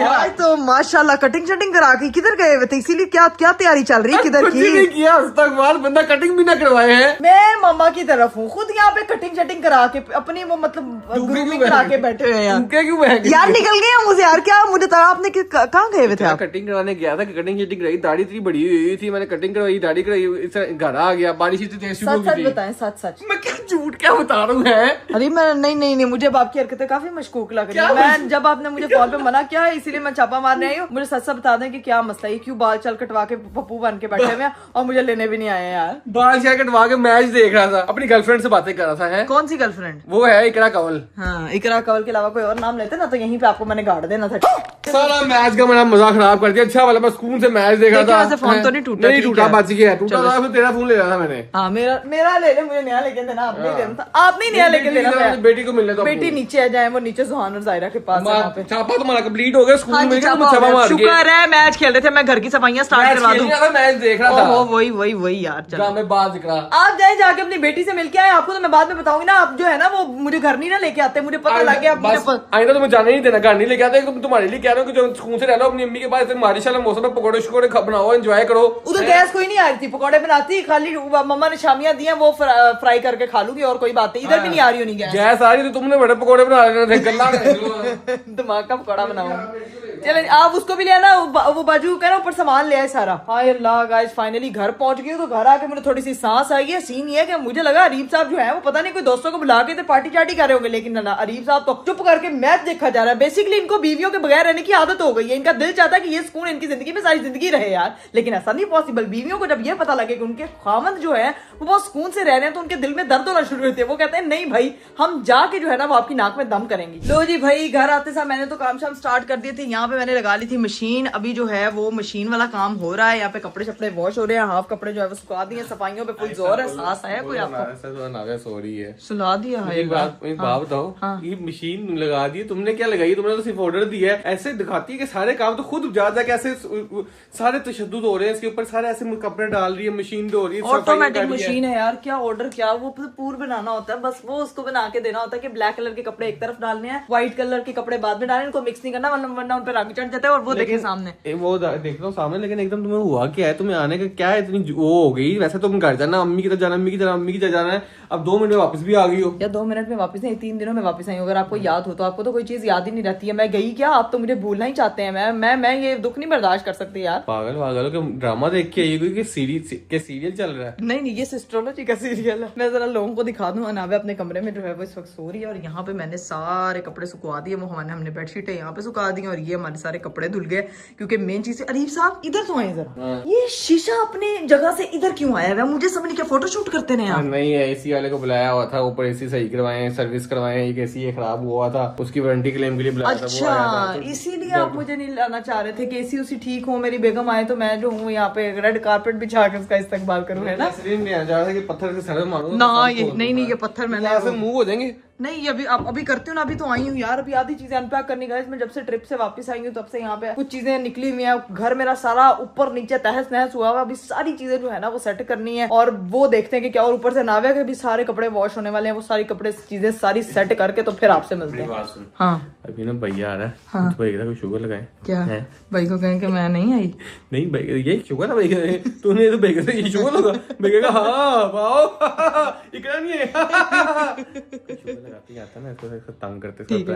S1: आज तो माशाल्लाह कटिंग शटिंग करा के किधर गए हुए थे, इसीलिए क्या क्या तैयारी चल रही है? किधर की?
S6: नहीं किया आज तक, बाद बंदा कटिंग भी ना करवाए हैं।
S1: मैं मामा की तरफ हूँ, खुद यहाँ पे कटिंग शटिंग करा के अपनी वो मतलब ग्रूमिंग करा के बैठे हुए हैं।
S6: क्यों
S1: यार निकल गए मुझे यार, क्या मुझे तो आपने कहाँ गए हुए थे आप?
S6: कटिंग कराने गया था, कटिंग शटिंग कराई, दाढ़ी इतनी बड़ी हुई थी, मैंने कटिंग करवाई, दाढ़ी कराई, घर आ गया, बारिश इतनी तेज शुरू हो गई।
S1: सच बताएं, सच
S6: मैं क्या झूठ क्या बता रहा हूँ? है
S1: अरे मैं नहीं, मुझे आपकी हरकतें काफी मशकूक लग रही है। मैं जब आपने मुझे कॉल पे मना किया है इसीलिए मैं छापा मारने आई हूँ। मुझे सच बता दें कि क्या मसला है, क्यों बाल चल कटवा के पप्पू बन के बैठे हुए हैं और मुझे लेने भी नहीं आए यार।
S6: बाल क्या कटवा के मैच देख रहा था, अपनी गर्लफ्रेंड से बातें कर रहा था। है
S1: कौन सी गर्लफ्रेंड?
S6: वो है इकरा कंवल।
S1: हाँ, इकरा कंवल के अलावा कोई और नाम लेते ना तो यहीं पे आपको मैंने गाड़ देना था।
S6: सारा मैच का मेरा मजा खराब कर दिया। अच्छा वाला मैं स्कूल से मैच देख रहा था।
S1: फोन तो नहीं टूटा?
S6: नहीं टूटा, बच गया। टूटा था फिर तेरा फोन ले रहा था मैंने।
S1: हाँ मेरा ले ले, मुझे नया लेके देना। आपने देना था, आपने नया लेके देना था।
S6: बेटी को मिलने तो
S1: बेटी नीचे आ जाए, वो नीचे सुहान और जायरा के पास है।
S6: छापा तुम्हारा कंप्लीट हो गया, स्कूल में
S1: छापा मार के। शुक्र है मैच खेल रहे थे, मैं घर की सफाइयां स्टार्ट करवा दूं।
S6: मैच देख रहा था।
S1: वही यार, चलो
S6: मैं बात दिख रहा।
S1: आप जाए जाके अपनी बेटी से मिलके आए। आपको तो मैं बाद में बताऊंगी ना, आप जो है ना वो मुझे घर नहीं ना लेके आते, मुझे पता लग गया।
S6: आइंदा तुम्हें जाने नहीं देना, घर नहीं लेके आते। तुम्हारे लिए कह रहा हूँ कि जो स्कूल से रह लो अपनी अम्मी के पास, बारिश वाला मौसम में पकौड़े शकोड़े बनाओ, एंजॉय करो।
S1: उधर गैस कोई नहीं आ रही थी, पकौड़े बनाती खाली मम्मा ने शामियां दी हैं, वो फ्राई करके खा लूंगी और कोई बात नहीं। इधर भी नहीं आ रही होनी
S6: गैस आ रही तो तुमने बड़े पकौड़े बना लेने थे। गल्ला
S1: दिमाग का पकौड़ा बनाओ। चलो आप उसको भी ले आना, वो बाजू का ना ऊपर सामान ले आए सारा। हाय अल्लाह गाइस, फाइनली घर पहुंच गए। तो घर आके मुझे थोड़ी सी सांस आई है। सीन ये है कि मुझे लगा अरीब साहब जो है वो पता नहीं कोई दोस्तों को बुला के थे, पार्टी चार्टी कर रहे होंगे, लेकिन ना, अरीब साहब तो चुप करके मैच देखा जा रहा है। बेसिकली इनको बीवियों के बगैर रहने की आदत हो गई है। इनका दिल चाहता है कि ये सुकून इनकी जिंदगी में सारी जिंदगी रहे यार, लेकिन ऐसा नहीं पॉसिबल। बीवियों को जब ये पता लगे कि उनके खामद जो है वो बहुत सुकून से रह रहे हैं, तो उनके दिल में दर्द होना शुरू होती है। वो कहते हैं नहीं भाई, हम जाके जो है ना वो आपकी नाक में दम करेंगे। लो जी भाई, घर आते साथ मैंने तो काम शाम स्टार्ट कर दिए थे। यहाँ पे मैंने लगा ली थी मशीन, अभी जो है वो मशीन वाला काम हो रहा है। यहाँ पे कपड़े शपड़े वॉश हो रहे हैं, हाफ कपड़े जो है वो सुखा दिए, सफाइयों पे फुल जोर है। सांस आया कोई आपको?
S6: नावे सो रही है,
S1: सुला दिया है।
S6: एक बात बताओ, ये मशीन लगा दी तुमने, क्या लगाई तुमने? तो सिर्फ ऑर्डर दिया है, ऐसे दिखाती है कि सारे काम तो खुद ज्यादा, कैसे सारे तशद्दुद हो रहे हैं इसके ऊपर, सारे ऐसे कपड़े डाल रही है, मशीन धो रही है,
S1: ऑटोमेटिक मशीन है यार। क्या ऑर्डर, क्या वो पूर्व बनाना होता है, बस वो उसको बना के देना होता है कि ब्लैक कलर के कपड़े एक तरफ डालने हैं, व्हाइट कलर के कपड़े बाद में डालने, इनको मिक्स नहीं करना वरना उन पे रंग चढ़ जाता है। और वो देखिए सामने,
S6: वो देख रहा हूँ सामने, लेकिन एकदम तुम्हें हुआ क्या है? तुम्हें आने का क्या है? इतनी वो हो गई, वैसे तुम घर जाना, अम्मी की तरफ जाना, अम्मी की तरफ जाना है, अब 2 मिनट में वापस भी आ गई हो।
S1: या 2 मिनट में वापस नहीं, 3 दिनों में वापस आई हूँ। अगर आपको याद हो तो, आपको तो कोई चीज याद ही नहीं रहती है। मैं गई क्या, आप तो मुझे भूलना ही चाहते हैं। मैं ये दुख नहीं बर्दाश्त कर सकती यार।
S6: पागल हो कि ड्रामा देख के आई कोई सीरियल चल रहा है?
S1: नहीं, ये सिस्ट्रोलॉजी का सीरियल है। मैं जरा लोगों को दिखा दूं। अनावे अपने कमरे में जो है वो इस वक्त सो रही है, और यहाँ पे मैंने सारे कपड़े सुखवा दिए। वो हमने बेडशीट यहाँ पे सुखा दी, और ये हमारे सारे कपड़े धुल गए। क्योंकि मेन चीज है, अरीफ साहब इधर तो आए जरा। ये शीशा अपनी जगह से इधर क्यों आया है? मुझे समझ नहीं, क्या फोटोशूट करते हैं आप?
S6: नहीं, एसी वाले को बुलाया हुआ था, ऊपर एसी सही करवाए, सर्विस करवाए, एक एसी खराब हुआ था, उसकी वारंटी क्लेम के लिए बुलाया था।
S1: अच्छा, इसीलिए आप मुझे नहीं लाना चाह रहे थे कि एसी उसी ठीक हो, मेरी बेगम आए तो मैं जो हूँ यहाँ पे रेड कारपेट बिछा के उसका इस्तेमाल करूँ, है ना?
S6: नहीं आना चाह रहा था कि पत्थर से सर मारूं
S1: ना, ये नहीं, ये पत्थर मैंने
S6: मूव हो जाएंगे।
S1: नहीं, ये अभी करती हूँ ना। अभी तो आई हूँ यार, अभी आधी चीजें अनपैक करनी गई। मैं जब से ट्रिप से वापस आई हूँ तब से यहाँ पे कुछ चीजें निकली हुई हैं। घर मेरा सारा ऊपर नीचे तहस नहस हुआ हुआ। अभी सारी चीजें जो है ना वो सेट करनी है, और वो देखते हैं कि क्या। और ऊपर से नावे के भी सारे कपड़े वॉश होने वाले हैं। वो सारी कपड़े चीजें सारी सेट करके तो फिर आपसे मिलते हैं। हाँ,
S6: अभी ना भैया आ रहा है। हाँ, तो भैया को शुगर लगाए।
S1: क्या है? भाई को कहें कि मैं नहीं आई?
S6: नहीं भाई, ये शुगर है भैया, तूने तो भैया से ये शुगर लगा। भैया का हाँ वाओ, इकरा नहीं है। शुगर लगाते आता ना, इसको तंग करते,
S1: ठीक है,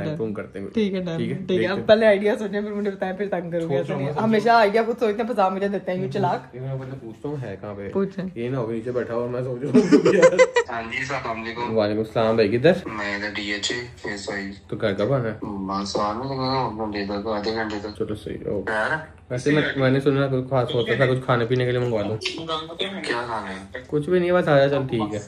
S6: ठीक है।
S1: आप पहले आइडिया सोचें, फिर मुझे बताएं, फिर तंग करूंगा। हमेशा आइडिया खुद सोचते हैं, फंसा मुझे देते हैं। ये चलाक।
S6: पूछता हूँ है कहाँ पे,
S1: पूछे।
S6: ये ना हो नीचे बैठा और मैं सोच रहा हूँ। वालेकुम सलाम भाई, किधर?
S2: मैं इधर DHA
S6: तो घर कब आना है?
S2: आधे घंटे तक।
S6: चलो सही हो। वैसे मैंने सुना कुछ खास होता था, कुछ खाने पीने के लिए मंगवा लो।
S2: क्या खाना है?
S6: कुछ भी नहीं, बस आजा, चल ठीक है।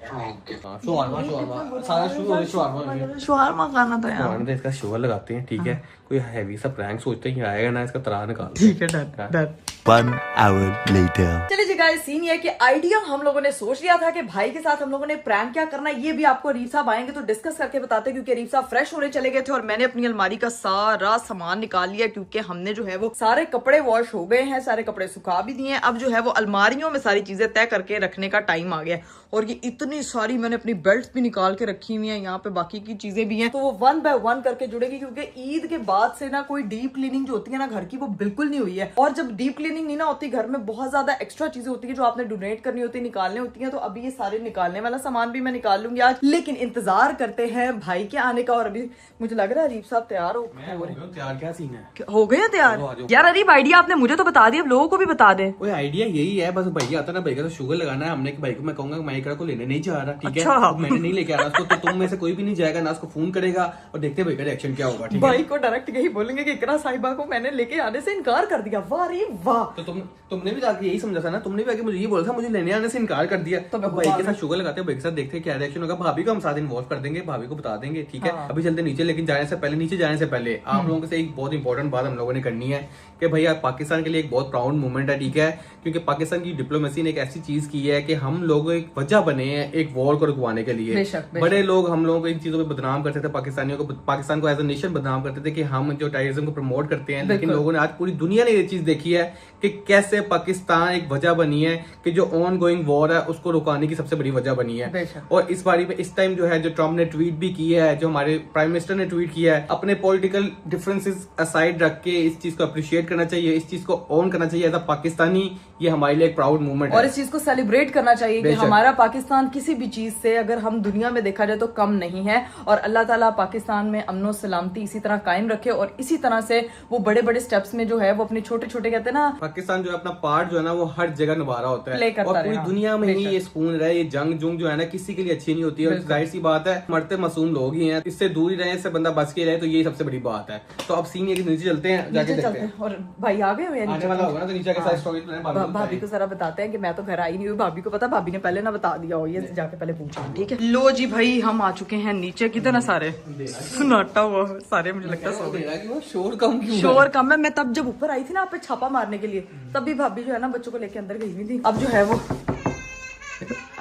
S1: शवारमा खाना था यार।
S6: इसका शुगर लगाते हैं, ठीक है? कोई हैवी सा प्रैंक सोचते हैं, आएगा ना इसका त्राह निकाल।
S1: ठीक है, डन।
S9: 1 hour later.
S1: चलिए जी गाइस, सीन ये है कि आइडिया हम लोगों ने सोच लिया था कि भाई के साथ हम लोगों ने प्रैंक क्या करना है। ये भी आपको अरीफ साहब आएंगे तो डिस्कस करके बताते हैं, क्योंकि अरीफ साहब फ्रेश होने चले गए थे और मैंने अपनी अलमारी का सारा सामान निकाल लिया, क्योंकि हमने जो है वो सारे कपड़े वॉश हो गए हैं, सारे कपड़े सुखा भी दिए हैं। अब जो है वो अलमारियों में सारी चीजें तय करके रखने का टाइम आ गया। और ये इतनी सारी मैंने अपनी बेल्ट भी निकाल के रखी हुई है, यहाँ पे बाकी की चीजें भी हैं, तो वो 1 by 1 करके जुड़ेगी। क्योंकि ईद के बाद से ना कोई डीप क्लीनिंग जो होती है ना घर की, वो बिल्कुल नहीं हुई है। और जब डीप क्लीनिंग नहीं ना होती, घर में बहुत ज्यादा एक्स्ट्रा चीजें होती है जो आपने डोनेट करनी होती है, निकालने होती है। तो अभी ये सारे निकालने वाला सामान भी मैं निकाल लूंगी आज, लेकिन इंतजार करते हैं भाई के आने का। और अभी मुझे लग रहा है अरीफ साहब तैयार हो
S6: तैयार। क्या सीन है?
S1: हो गए तैयार? यार अरीफ, आइडिया आपने मुझे तो बता दिया, अब लोगों को भी बता दे।
S5: कोई आइडिया यही है, बस भैया आता ना, भैया तो शुगर लगाना है हमने, कि भाई को मैं कहूंगा माइकरा को लेने नहीं जा रहा, ठीक है?
S1: अच्छा।
S5: मैंने नहीं लेके आ रहा उसको, तो तुम में से कोई भी नहीं जाएगा ना, उसको फोन करेगा और देखते भैया का रिएक्शन क्या होगा, ठीक है?
S1: भाई को डायरेक्ट यही बोलेंगे कि इकरा साहिबा को मैंने लेके आने से इनकार कर दिया। वाह रे वाह।
S5: तो तुमने भी जाके यही समझा था ना, तुमने भी आके मुझे ये बोला था, मुझे लेने आने से इनकार कर दिया। तो भाई के साथ शुगर लगाते हैं, भाई के साथ देखते हैं क्या रिएक्शन होगा। भाभी को हम साथ इन्वॉल्व कर देंगे, भाभी को बता देंगे, ठीक है? अभी चलते नीचे, लेकिन नीचे जाने से पहले आप लोगों से एक बहुत इंपॉर्टेंट बात हम लोगों ने करनी है कि भैया पाकिस्तान के लिए एक बहुत प्राउड मूवमेंट है, ठीक है? क्योंकि पाकिस्तान की डिप्लोमेसी ने एक ऐसी चीज की है कि हम लोग एक वजह बने हैं एक वॉर को रुकवाने के लिए। बड़े लोग हम लोगों को इन चीजों पे बदनाम करते थे, पाकिस्तानियों को, पाकिस्तान को एज अ नेशन बदनाम करते थे कि हम जो टेररिज्म को प्रमोट करते हैं। लेकिन लोगों ने आज पूरी दुनिया ने ये चीज देखी है कि कैसे पाकिस्तान एक वजह बनी है कि जो ऑन गोइंग वॉर है उसको रुकाने की सबसे बड़ी वजह बनी है। और इस बारी में इस टाइम जो है, जो ट्रम्प ने ट्वीट भी की है, जो हमारे प्राइम मिनिस्टर ने ट्वीट किया है, अपने पॉलिटिकल डिफरेंसेस असाइड रख के इस चीज को अप्रिशिएट करना चाहिए, इस चीज को ऑन करना चाहिए एज अ पाकिस्तानी। ये हमारे लिए एक प्राउड मूवमेंट है
S1: और इस चीज को सेलिब्रेट करना चाहिए कि हमारा पाकिस्तान किसी भी चीज से, अगर हम दुनिया में देखा जाए तो कम नहीं है। और अल्लाह ताला पाकिस्तान में अमनो सलामती इसी तरह कायम रखे, और इसी तरह से वो बड़े बड़े स्टेप्स में जो है वो अपने छोटे छोटे, कहते हैं ना,
S5: पाकिस्तान जो है अपना पार्ट जो है ना वो हर जगह निभा रहा होता है, और पूरी दुनिया में ही ये सुकून रहे। ये जंग जो है ना किसी के लिए अच्छी नहीं होती है, और जाहिर सी बात है मरते मासूम लोग ही हैं, इससे दूर ही रहे, इससे बंदा बच के रहे, तो ये सबसे बड़ी बात है। तो अब सीन ये नीचे चलते हैं, जाके देखते हैं।
S1: और भाई आ गए हैं
S5: आने वाला होगा ना तो नीचे के साइड स्टोरी
S1: भाभी को जरा बताते हैं कि मैं तो घर आई नहीं हुई, भाभी को पता, भाभी ने पहले ना बता दिया हो, ये जाके पहले पूछा। ठीक है, लो जी भाई हम आ चुके हैं नीचे। कितना सारे सन्नाटा हुआ सारे, मुझे लगता है सो गए।
S5: शोर कम क्यों?
S1: शोर कम है। मैं तब जब ऊपर आई थी ना आप पे छापा मारने के लिए, तब भी भाभी जो है ना बच्चों को लेके अंदर गई हुई थी। अब जो है वो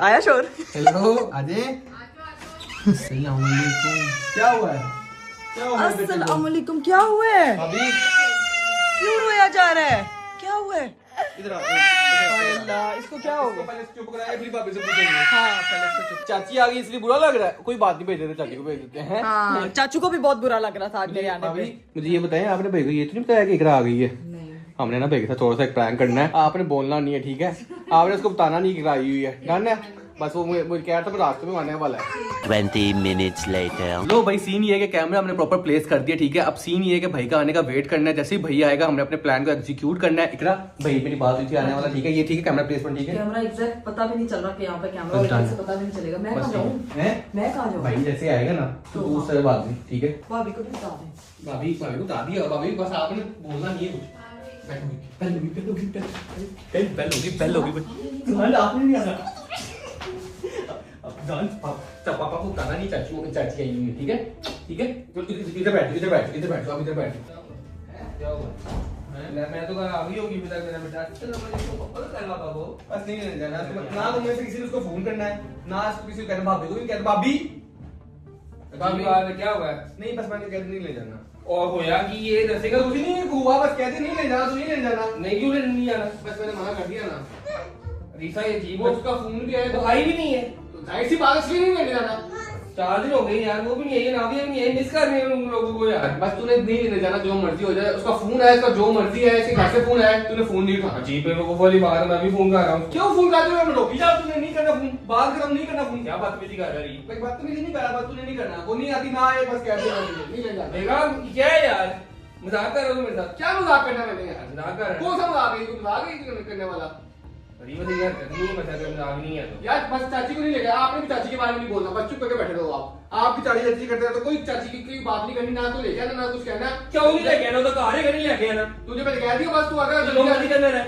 S1: आया शोर।
S5: हेलो अजय, अस्सलाम वालेकुम। क्या हुआ है?
S1: अस्सलाम वालेकुम। क्या हुआ है?
S5: अभी
S1: क्यों रोया जा रहा है? क्या हुआ है?
S5: इधर
S1: अल्लाह, इसको क्या हो गया?
S5: पहले चुप कराया फिर भाभी से पूछेंगे।
S1: हाँ पहले इसको चुप।
S5: चाची आ गई इसलिए बुरा लग रहा है? कोई बात नहीं, भेज देते चाची को, भेज देते हैं।
S1: हाँ चाचू को भी बहुत बुरा लग रहा था आज मेरे आने
S5: भाभी
S1: पे।
S5: मुझे ये बताएं, आपने भाई को ये तो नहीं बताया कि इकरा आ गई है? हमने ना भाई के साथ थोड़ा सा एक प्रैंक करना है, आपने बोलना नहीं है, ठीक है? आपने उसको बताना नहीं कि इकरा आई हुई है, डन है? बस वो मुझे कह रहा था रास्ते में आने वाला है।
S9: 20 minutes later.
S5: लो भाई सीन ये है कि कैमरा हमने प्रॉपर प्लेस कर दिया, ठीक है? अब सीन ये है कि भाई का आने का वेट करना है। जैसे ही भाई आएगा हमने अपने प्लान को एग्जीक्यूट करना है। इकरा भाई मेरी बात हुई थी आने वाला, ठीक है? ये ठीक है कैमरा प्लेसमेंट, ठीक है?
S1: कैमरा एग्जैक्ट पता भी नहीं चल रहा कि यहाँ पे कैमरा है, से पता भी नहीं चलेगा। मैं कहाँ जाऊँ? मैं कहाँ जाऊँ?
S5: भाई जैसे आएगा ना तो तू उससे बात नहीं, ठीक है?
S1: भाभी को भी बता दें।
S5: भाभी को बता दिया, भाभी बस आपने बोलना नहीं है कुछ। बेल होगी आपने नहीं आना। पापा को बताना नहीं चाची आई हुई है, ठीक है? ठीक है, इधर बैठ, इधर बैठ, इधर बैठ, आप इधर बैठ।
S6: क्या हुआ? मैं तो आ गई होगी मेरा बेटा। चलो मैं इसको पकड़ कर ला बाबू।
S5: बस नहीं लेने जाना ना, तुम में से किसी ने उसको फोन करना है ना, किसी को कहना भाभी को भी कहना भाभी
S6: क्या हुआ?
S5: नहीं, बस मैंने कहते नहीं ले जाना।
S6: और होया कि ये दसेगा
S5: कुछ नहीं हुआ, बस कहते नहीं ले जाना, तो नहीं ले जाना।
S6: नहीं क्यों नहीं जाना?
S5: बस मैंने मना कर दिया ना।
S6: रीसा ये जीव उसका फोन भी आया तो आई भी नहीं है।
S5: जाहिर सी बात, इसलिए नहीं लेने जाना।
S6: 4 दिन हो गए यार, वो भी नहीं है, नाविया भी नहीं है, मिस कर रहे हैं उन लोगों को यार।
S5: बस तूने नहीं लेने जाना, जो मर्जी हो जाए। उसका फोन है, उसका जो मर्जी है, इसके घर से फोन है, तूने फोन नहीं उठाना।
S6: जी पे वो वाली बात है, मैं भी फोन कर रहा हूँ।
S5: क्यों फोन करते हो? रोकी जा, तूने नहीं करना फोन, बात करम नहीं करना फोन।
S6: क्या बदतमीजी कर रही है?
S5: कोई बदतमीजी नहीं कर रहा, बस तूने नहीं करना। वो नहीं आती ना आए, बस कह दे नहीं ले जाना।
S6: देखा क्या है यार, मजाक कर रहा हूँ मेरे साथ।
S5: क्या मजाक करना मैंने यार?
S6: मजाक कर रहा है।
S5: कौन सा मजाक है? तू मजाक है करने वाला
S6: यार, करनी है बता दो, मजाक नहीं है तो
S5: यार। बस चाची को नहीं लेकर, आपने भी चाची के बारे में नहीं बोलना, बस चुप करके बैठे रहो। आप भी चाची करते हैं तो कोई चाची की कोई बात नहीं करनी, ना तो ले जाना ना कुछ कहना।
S6: क्यों नहीं लेके आना? तो कार ही नहीं लेके आना।
S5: तुझे मैंने कह दिया, बस तू अगर
S6: तो लोग करना है,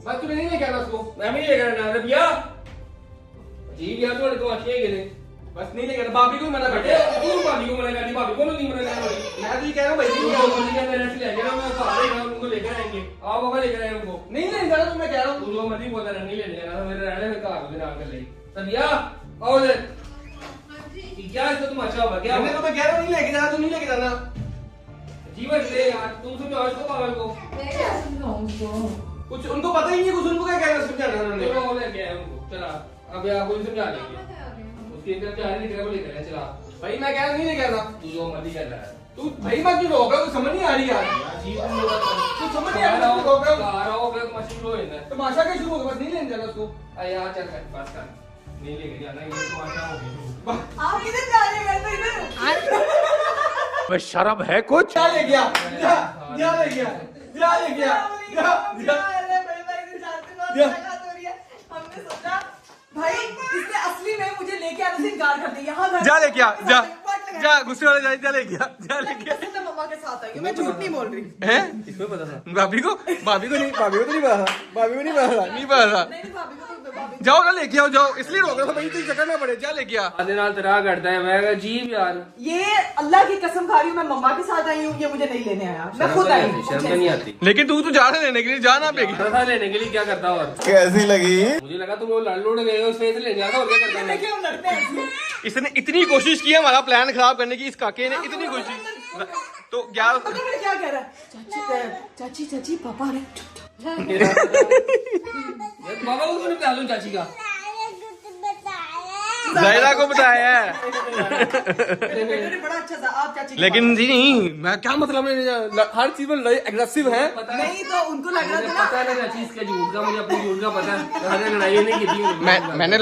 S5: बस तूने नहीं लेके आना उसको।
S6: मैं भी लेकर आना है भैया जी। यार थोड़े तो अच्छे गए
S5: बस नहीं लेकर, भाभी को मना
S6: बेटे।
S5: करते।
S6: तू भाभी को मना कर दी, भाभी को नहीं मना कर रही।
S5: मैं तो ये कह रहा हूँ भाई,
S6: तू जो मर्जी कर मेरे से ले जाना, मैं कार ही उनको लेकर आएंगे। आओ बाबा लेकर आए उनको।
S5: नहीं ले जाना, तो मैं कह रहा हूँ
S6: तू जो मर्जी बोलता रहा, नहीं लेने जाना मेरे रहने में कार के नाम कर ले। सदिया आओ ले। क्या इसको तुम अच्छा होगा क्या?
S5: मैं तो मैं कह रहा हूँ नहीं लेके जाना, तू नहीं लेके जाना।
S6: जीवन ले यार, तुम समझाओ इसको पागल को।
S7: मैं क्या समझाऊं उसको?
S5: कुछ उनको पता ही नहीं है, कुछ उनको क्या कहना समझाना उन्होंने।
S6: चलो वो लेके आए उनको, चला अब आपको समझा देंगे। उसके अंदर क्या है, निकल को लेकर आए, चला।
S5: भाई मैं कह रहा हूँ नहीं लेके आना।
S6: तू जो मर्जी कर रहा है
S5: तू भाई मत क्यों रोक रहा है? समझ नहीं आ रही यार।
S6: जी तुम लोग
S5: तू समझ नहीं आ रहा, तू रोक रहा है।
S6: आ रहा हो फिर मशहूर हो जाता है।
S5: तमाशा क्या शुरू हो गया? बस नहीं लेने जाना उसको।
S6: अरे यार चल कर पास कर, नहीं लेके जाना, ये तो अच्छा हो गया।
S1: आप किधर जा रहे हैं? मैं तो इधर।
S6: शर्म है कुछ?
S5: क्या ले गया? क्या ले गया? क्या ले गया?
S1: हमने सोचा भाई इसने असली में मुझे लेके आने से इनकार कर दिया। यहाँ
S5: जा ले गया, जा गुस्से वाले जा ले गया, जा ले गया।
S1: मैं मम्मा के साथ आई हूँ, मैं झूठ नहीं बोल रही।
S5: हैं? इसमें पता था भाभी को नहीं, भाभी को नहीं पता था, नहीं पता था।
S1: नहीं भाभी को तो भाभी
S5: जाओ ना लेके आओ, जाओ। इसलिए रोक रहा था भाई, तेरी चक्कर में पड़े। जा लेके आ।
S6: आधे नाल तरह करता है। मैं अजीब यार,
S1: ये अल्लाह की कसम खा रही हूँ, मैं मम्मा के साथ आई हूँ, ये मुझे नहीं लेने आया, मैं खुद आई हूँ।
S6: शर्म नहीं आती।
S5: लेकिन तू जा रहा लेने के लिए, जाना बेगी।
S6: पैसा लेने के लिए क्या करता और
S9: कैसी लगी?
S6: मुझे लगा तुम लोग लड़ लुड़ गए हो, स्पेस ले जाता और क्या करता है?
S1: क्यों लड़ते हैं?
S5: इसने इतनी कोशिश की हमारा प्लान खराब करने की, इस काके ने इतनी कोशिश। तो क्या
S1: क्या कह रहा है? चाची पापा ने
S6: बाबा को क्यों निकाल लूं चाची का?
S5: जायरा को बताया है।
S1: बेटे ने बड़ा अच्छा था। आप चाची
S5: लेकिन जी नहीं, मैं क्या मतलब हर चीज में एग्रेसिव है।
S1: नहीं तो उनको लग रहा था ना।
S6: पता है चाची इसका झूठ का, मुझे अपनी झूठ का पता है। मैंने लड़ाई नहीं की थी।
S5: मैंने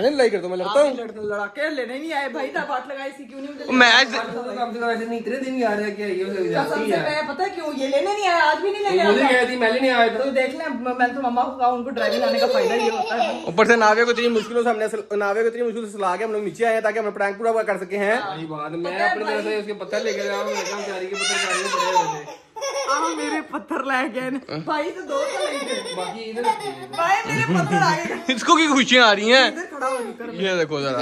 S5: लड़ाई कर दो, मैं लड़ता हूँ।
S1: लड़ा के लेने नहीं आए भाई, ना बात लगाई थी क्यों नहीं मुझे
S5: मैं
S6: कम से कम ऐसे नहीं, इतने दिन आ रहे क्या ये जाती है?
S1: मैं पता है क्यों ये लेने नहीं आया, आज भी नहीं लेने
S6: मुझे
S1: आया।
S6: गई थी, मैंने नहीं आया था।
S1: तो देख ले, मैंने तो मम्मा को कहा उनको ड्राइविंग आने का फायदा ये होता है।
S5: ऊपर से नावे को इतनी मुश्किलों से सलाह के हम लोग नीचे आए ताकि हम प्रैंक पूरा कर सके हैं।
S6: सही बात, मैं अपने तरफ से उसके पत्थर लेके आया हूँ, तैयारी के पत्थर
S1: आ मेरे पत्थर ला गए ने भाई तो दो तो लेंगे बाकी इधर भाई मेरे पत्थर आ गए
S6: इसको की खुशियां आ रही हैं।
S1: इधर खड़ा हो इधर
S6: ये देखो जरा,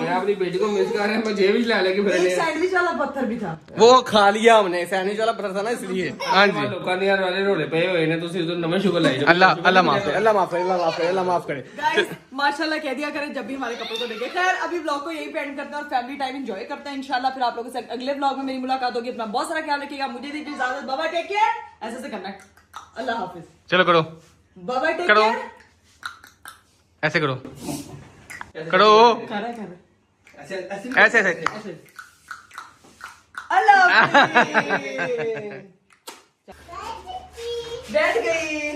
S5: मैं अपनी बेटी को मिस कर रहा है, मैं जेब ही ला लेके
S1: एक सैंडविच वाला पत्थर भी था
S6: वो खा लिया हमने, सैंडविच वाला पत्थर था ना इसलिए। हाँ जी,
S5: लोगों ने यार वाले रोले पे हुए ने, तुसी उधर नवे शुगर लाई
S6: अल्लाह अल्लाह माफ करे, अल्लाह माफ करे, अल्लाह माफ करे, अल्लाह माफ करे।
S1: गाइस माशाल्लाह कह दिया करें जब भी हमारे कपल को देखे। खैर अभी व्लॉग को यही पे एंड करते हैं और फैमिली टाइम एंजॉय करते हैं इंशाल्लाह। फिर आप लोगों से अगले व्लॉग में मेरी मुलाकात होगी। अपना बहुत सारा ख्याल रखिएगा, मुझे दीजिए इजाजत, बाय बाय, टेक केयर। ऐसे से करना है, अल्लाह हाफिज,
S6: चलो करो,
S1: बाय बाय, टेक
S6: करो,
S1: केयर।
S6: ऐसे करो, करो,
S1: कर रहा है
S6: ऐसे ऐसे।
S1: अल्लाह हाफिज। बैठ गई।